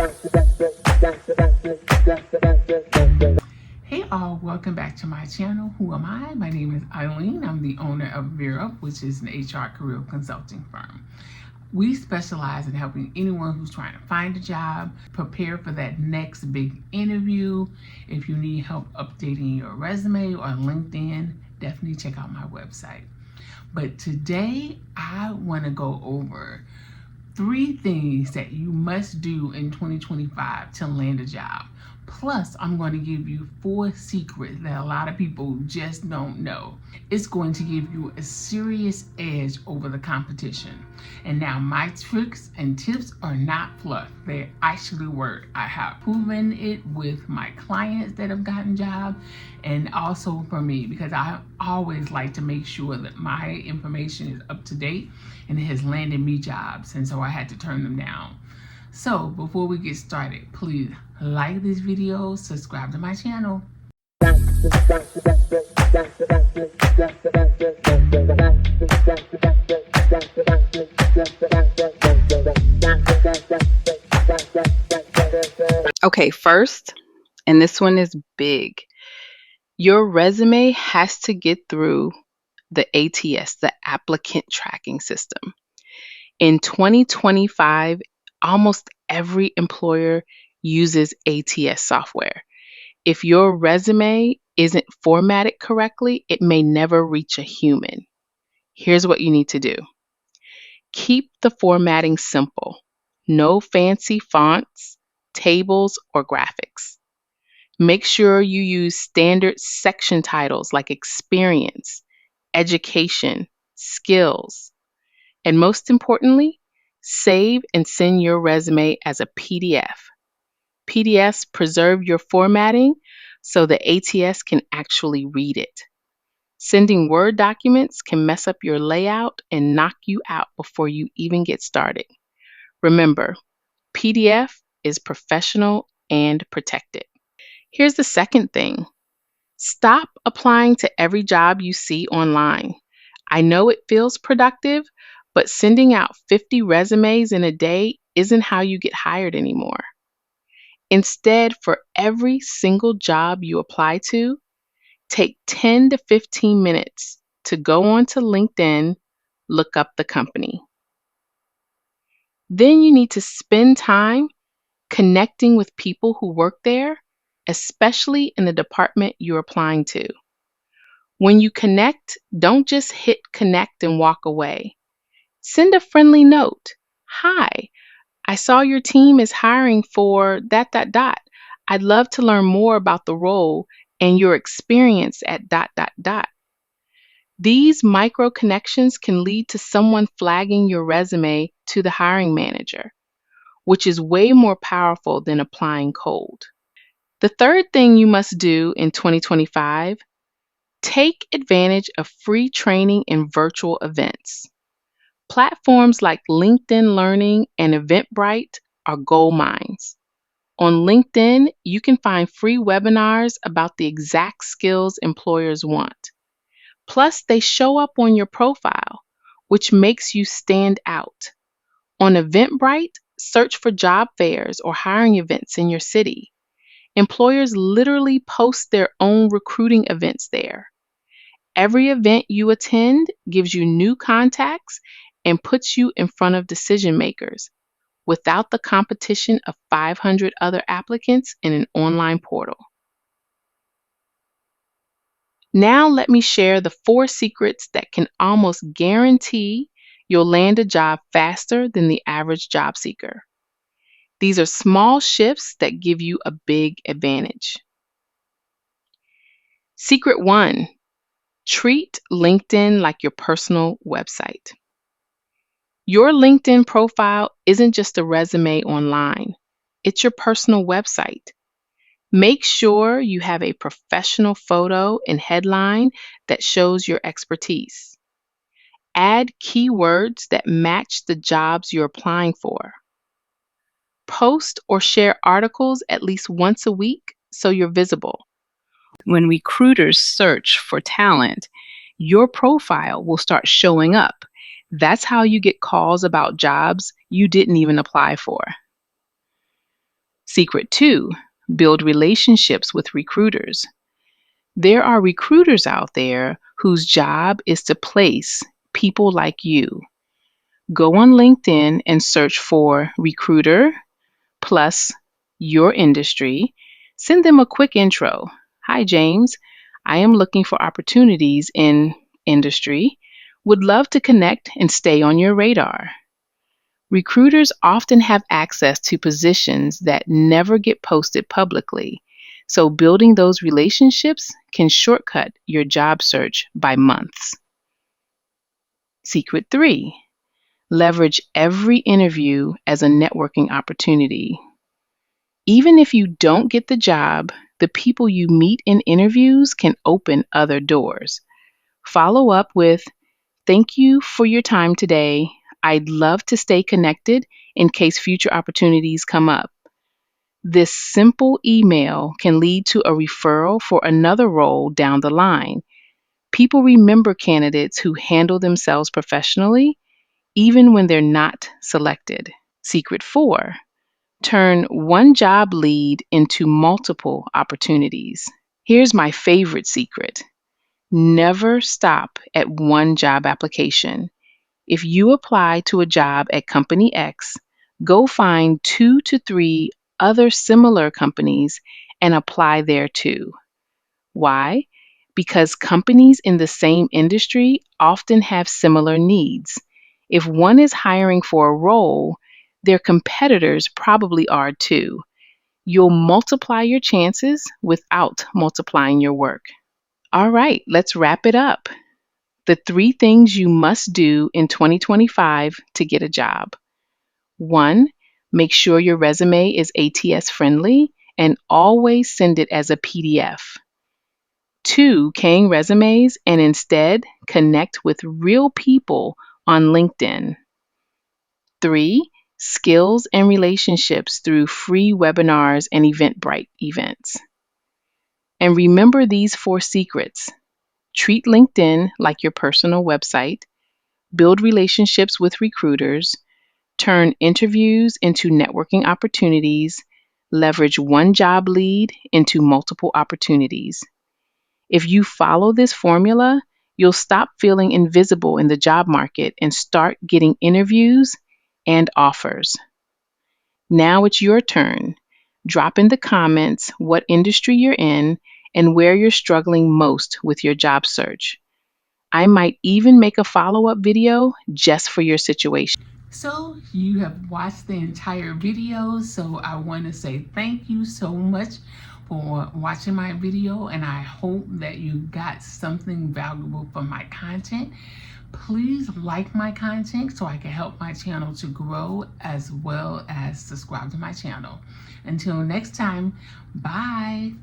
Hey all, welcome back to my channel. Who am I? My name is Eileen. I'm the owner of Vera, which is an HR career consulting firm. We specialize in helping anyone who's trying to find a job, prepare for that next big interview. If you need help updating your resume or LinkedIn, definitely check out my website. But today I want to go over 3 things that you must do in 2025 to land a job. Plus, I'm going to give you 4 secrets that a lot of people just don't know. It's going to give you a serious edge over the competition. And now my tricks and tips are not fluff. They actually work. I have proven it with my clients that have gotten jobs and also for me, because I always like to make sure that my information is up to date and it has landed me jobs. And so I had to turn them down. So before we get started, please like this video, subscribe to my channel. Okay, first, and this one is big, your resume has to get through the ATS, the applicant tracking system. In 2025, almost every employer uses ATS software. If your resume isn't formatted correctly, it may never reach a human. Here's what you need to do. Keep the formatting simple. No fancy fonts, tables, or graphics. Make sure you use standard section titles like experience, education, skills. And most importantly, save and send your resume as a PDF. PDFs preserve your formatting so the ATS can actually read it. Sending Word documents can mess up your layout and knock you out before you even get started. Remember, PDF is professional and protected. Here's the second thing. Stop applying to every job you see online. I know it feels productive, but sending out 50 resumes in a day isn't how you get hired anymore. Instead, for every single job you apply to, take 10 to 15 minutes to go onto LinkedIn, look up the company. Then you need to spend time connecting with people who work there, especially in the department you're applying to. When you connect, don't just hit connect and walk away. Send a friendly note. Hi, I saw your team is hiring for ... I'd love to learn more about the role and your experience at ... These micro connections can lead to someone flagging your resume to the hiring manager, which is way more powerful than applying cold. The third thing you must do in 2025, take advantage of free training and virtual events. Platforms like LinkedIn Learning and Eventbrite are gold mines. On LinkedIn, you can find free webinars about the exact skills employers want. Plus, they show up on your profile, which makes you stand out. On Eventbrite, search for job fairs or hiring events in your city. Employers literally post their own recruiting events there. Every event you attend gives you new contacts and puts you in front of decision makers without the competition of 500 other applicants in an online portal. Now let me share the 4 secrets that can almost guarantee you'll land a job faster than the average job seeker. These are small shifts that give you a big advantage. Secret 1, treat LinkedIn like your personal website. Your LinkedIn profile isn't just a resume online. It's your personal website. Make sure you have a professional photo and headline that shows your expertise. Add keywords that match the jobs you're applying for. Post or share articles at least once a week so you're visible. When recruiters search for talent, your profile will start showing up. That's how you get calls about jobs you didn't even apply for. Secret 2, build relationships with recruiters. There are recruiters out there whose job is to place people like you. Go on LinkedIn and search for recruiter plus your industry. Send them a quick intro. Hi, James. I am looking for opportunities in industry. Would love to connect and stay on your radar. Recruiters often have access to positions that never get posted publicly, so building those relationships can shortcut your job search by months. Secret 3, leverage every interview as a networking opportunity. Even if you don't get the job, the people you meet in interviews can open other doors. Follow up with, "Thank you for your time today. I'd love to stay connected in case future opportunities come up." This simple email can lead to a referral for another role down the line. People remember candidates who handle themselves professionally, even when they're not selected. Secret 4, turn one job lead into multiple opportunities. Here's my favorite secret. Never stop at one job application. If you apply to a job at Company X, go find 2 to 3 other similar companies and apply there too. Why? Because companies in the same industry often have similar needs. If one is hiring for a role, their competitors probably are too. You'll multiply your chances without multiplying your work. All right, let's wrap it up. The 3 things you must do in 2025 to get a job. 1, make sure your resume is ATS-friendly and always send it as a PDF. 2, king resumes and instead connect with real people on LinkedIn. 3, skills and relationships through free webinars and Eventbrite events. And remember these 4 secrets. Treat LinkedIn like your personal website, build relationships with recruiters, turn interviews into networking opportunities, leverage one job lead into multiple opportunities. If you follow this formula, you'll stop feeling invisible in the job market and start getting interviews and offers. Now it's your turn. Drop in the comments what industry you're in and where you're struggling most with your job search. I might even make a follow-up video just for your situation. So you have watched the entire video, so I want to say thank you so much for watching my video, and I hope that you got something valuable from my content. Please like my content so I can help my channel to grow, as well as subscribe to my channel. Until next time, bye.